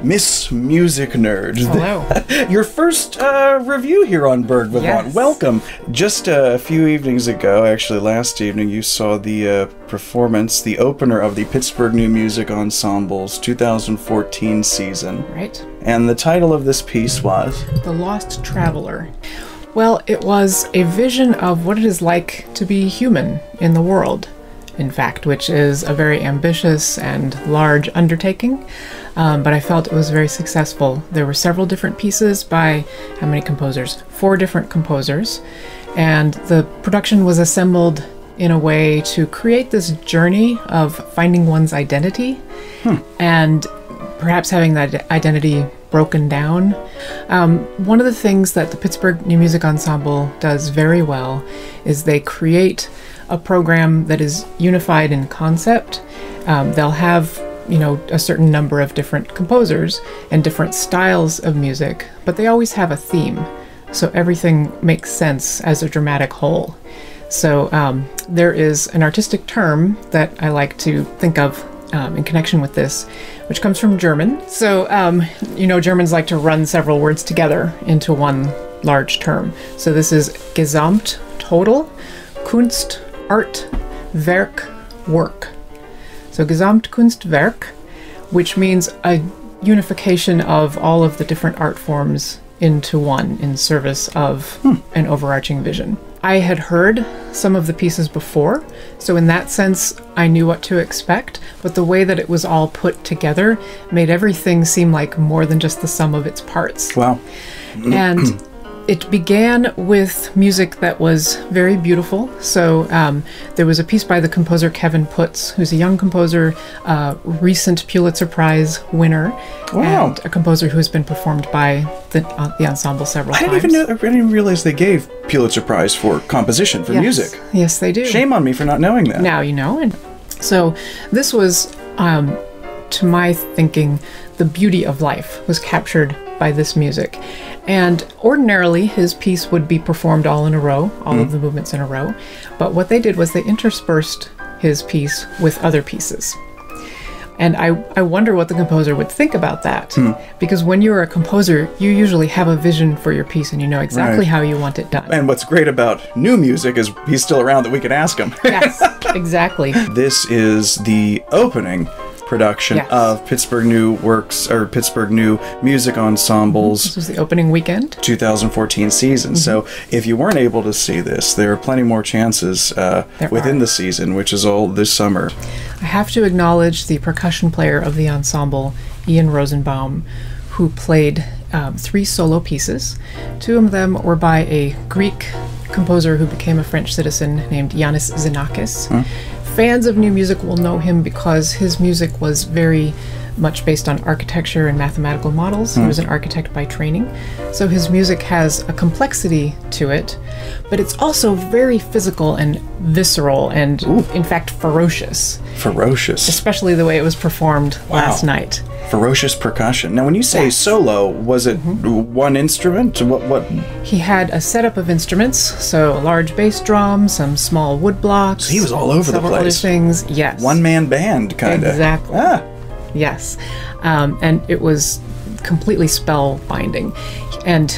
Miss Music Nerd. Hello. Your first review here on Burgh Vivant. Yes. Welcome. Just a few evenings ago, actually last evening, you saw the performance, the opener of the Pittsburgh New Music Ensemble's 2014 season. Right. And the title of this piece was? The Lost Traveler. Well, it was a vision of what it is like to be human in the world, in fact, which is a very ambitious and large undertaking, but I felt it was very successful. There were several different pieces by, how many composers? 4 different composers, and the production was assembled in a way to create this journey of finding one's identity and perhaps having that identity broken down. One of the things that the Pittsburgh New Music Ensemble does very well is they create a program that is unified in concept. They'll have, a certain number of different composers and different styles of music, but they always have a theme, so everything makes sense as a dramatic whole. So there is an artistic term that I like to think of in connection with this, which comes from German. So, Germans like to run several words together into one large term. So this is Gesamt, total, Kunst, art, Werk, work. So Gesamtkunstwerk, which means a unification of all of the different art forms into one in service of an overarching vision. I had heard some of the pieces before, so in that sense I knew what to expect, but the way that it was all put together made everything seem like more than just the sum of its parts. Wow. And it began with music that was very beautiful. So there was a piece by the composer Kevin Putz, who's a young composer, recent Pulitzer Prize winner, and a composer who has been performed by the ensemble several times. I didn't even realize they gave Pulitzer Prize for composition for music. Yes, they do. Shame on me for not knowing that. Now you know. And so this was, to my thinking, the beauty of life was captured by this music. And ordinarily his piece would be performed all in a row, all of the movements in a row. But what they did was they interspersed his piece with other pieces. And I wonder what the composer would think about that. Because when you're a composer, you usually have a vision for your piece and you know exactly how you want it done. And what's great about new music is he's still around that we can ask him. Yes, exactly. This is the opening production of Pittsburgh New Music Ensemble's This was the opening weekend 2014 season. So if you weren't able to see this, there are plenty more chances within the season, which is all this summer. I have to acknowledge the percussion player of the ensemble, Ian Rosenbaum, who played 3 solo pieces. 2 of them were by a Greek composer who became a French citizen named Yannis Xenakis. Fans of new music will know him because his music was very much based on architecture and mathematical models. He was an architect by training. So his music has a complexity to it, but it's also very physical and visceral and, in fact, ferocious. Ferocious. Especially the way it was performed last night. Ferocious percussion. Now, when you say solo, was it one instrument? What? He had a setup of instruments, so a large bass drum, some small wood blocks. So he was all over the place. Other things, yes. One-man band, kind of. Exactly. Yes. And it was completely spellbinding. And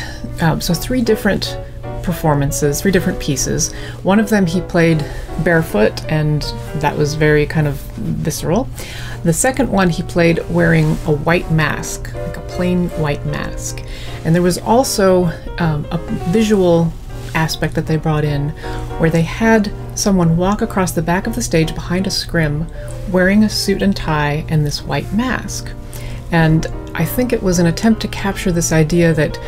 so 3 different performances, 3 different pieces. One of them he played barefoot, and that was very kind of visceral. The second one he played wearing a white mask, like a plain white mask. And there was also a visual aspect that they brought in where they had someone walk across the back of the stage behind a scrim wearing a suit and tie and this white mask. And I think it was an attempt to capture this idea that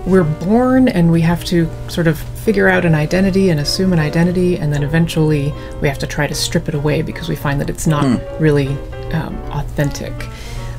we're born and we have to sort of figure out an identity and assume an identity, and then eventually we have to try to strip it away because we find that it's not really authentic.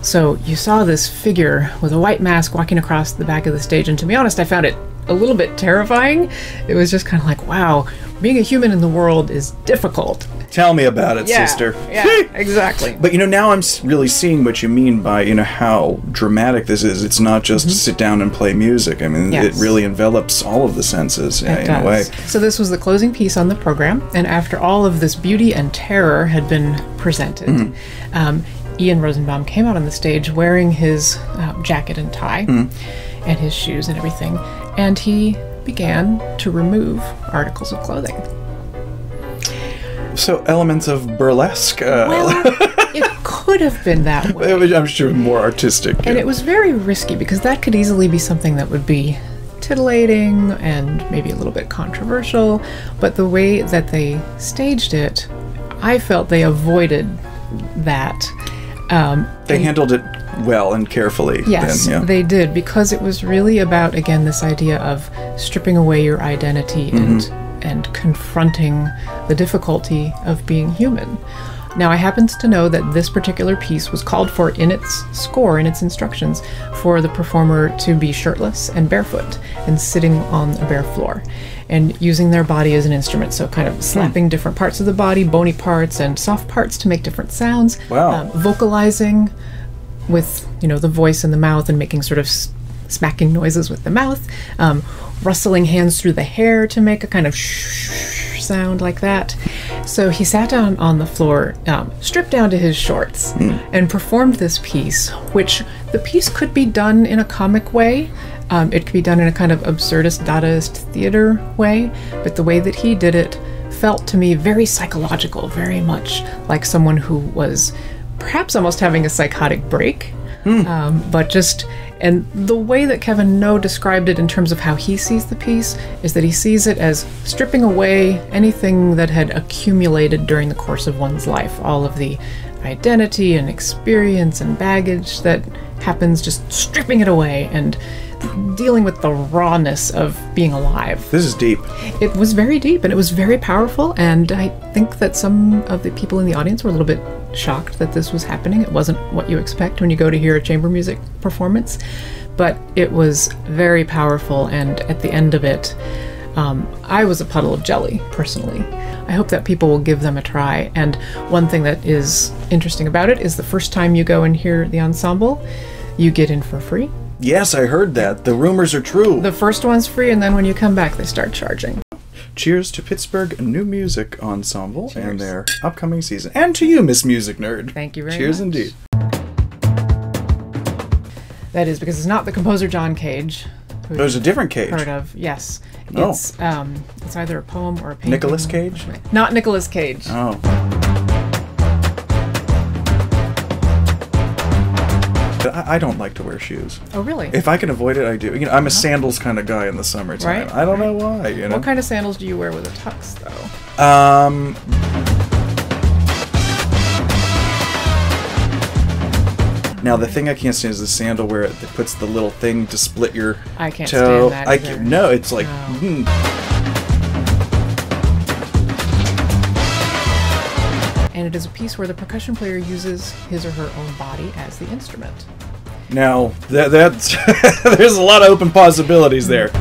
So you saw this figure with a white mask walking across the back of the stage, and to be honest, I found it a little bit terrifying. It was just kind of like, wow, being a human in the world is difficult. Tell me about it, sister. Yeah, exactly. But now I'm really seeing what you mean by, how dramatic this is. It's not just sit down and play music. I mean, it really envelops all of the senses in a way. So this was the closing piece on the program, and after all of this beauty and terror had been presented, Ian Rosenbaum came out on the stage wearing his jacket and tie and his shoes and everything, and he began to remove articles of clothing. So elements of burlesque. Well, it could have been that way. I'm sure more artistic. And it was very risky because that could easily be something that would be titillating and maybe a little bit controversial. But the way that they staged it, I felt they avoided that. They handled it well and carefully. Yes, then, yeah. they did, because it was really about, again, this idea of stripping away your identity and confronting the difficulty of being human. Now, I happen to know that this particular piece was called for in its score, in its instructions, for the performer to be shirtless and barefoot and sitting on a bare floor and using their body as an instrument. So kind of slapping different parts of the body, bony parts and soft parts to make different sounds. Wow. Vocalizing with, the voice and the mouth and making sort of smacking noises with the mouth. Rustling hands through the hair to make a kind of sound like that. So he sat down on the floor, stripped down to his shorts, and performed this piece, which the piece could be done in a comic way. It could be done in a kind of absurdist, Dadaist theater way, but the way that he did it felt to me very psychological, very much like someone who was perhaps almost having a psychotic break, but just... And the way that Kevin No described it in terms of how he sees the piece is that he sees it as stripping away anything that had accumulated during the course of one's life, all of the identity and experience and baggage that happens, just stripping it away and dealing with the rawness of being alive. This is deep. It was very deep and it was very powerful, and I think that some of the people in the audience were a little bit shocked that this was happening. It wasn't what you expect when you go to hear a chamber music performance, but it was very powerful, and at the end of it, I was a puddle of jelly, personally. I hope that people will give them a try, and one thing that is interesting about it is the first time you go and hear the ensemble, you get in for free. Yes, I heard that. The rumors are true. The first one's free, and then when you come back, they start charging. Cheers to Pittsburgh New Music Ensemble. Cheers. And their upcoming season. And to you, Miss Music Nerd. Thank you very Cheers much. indeed. That is because it's not the composer John Cage. Who There's a different Cage. Heard of? Yes. Oh. It's either a poem or a painting. Nicolas Cage? Not Nicolas Cage. Oh. I don't like to wear shoes. Oh, really? If I can avoid it, I do. I'm a sandals kind of guy in the summertime. Right. I don't know why. What kind of sandals do you wear with a tux, though? Now the thing I can't stand is the sandal where it puts the little thing to split your I can't toe. stand that either. No, it's like. No. And it is a piece where the percussion player uses his or her own body as the instrument. Now, that's there's a lot of open possibilities there.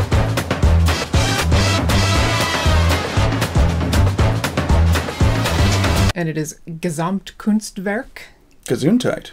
And it is Gesamtkunstwerk. Gesundheit.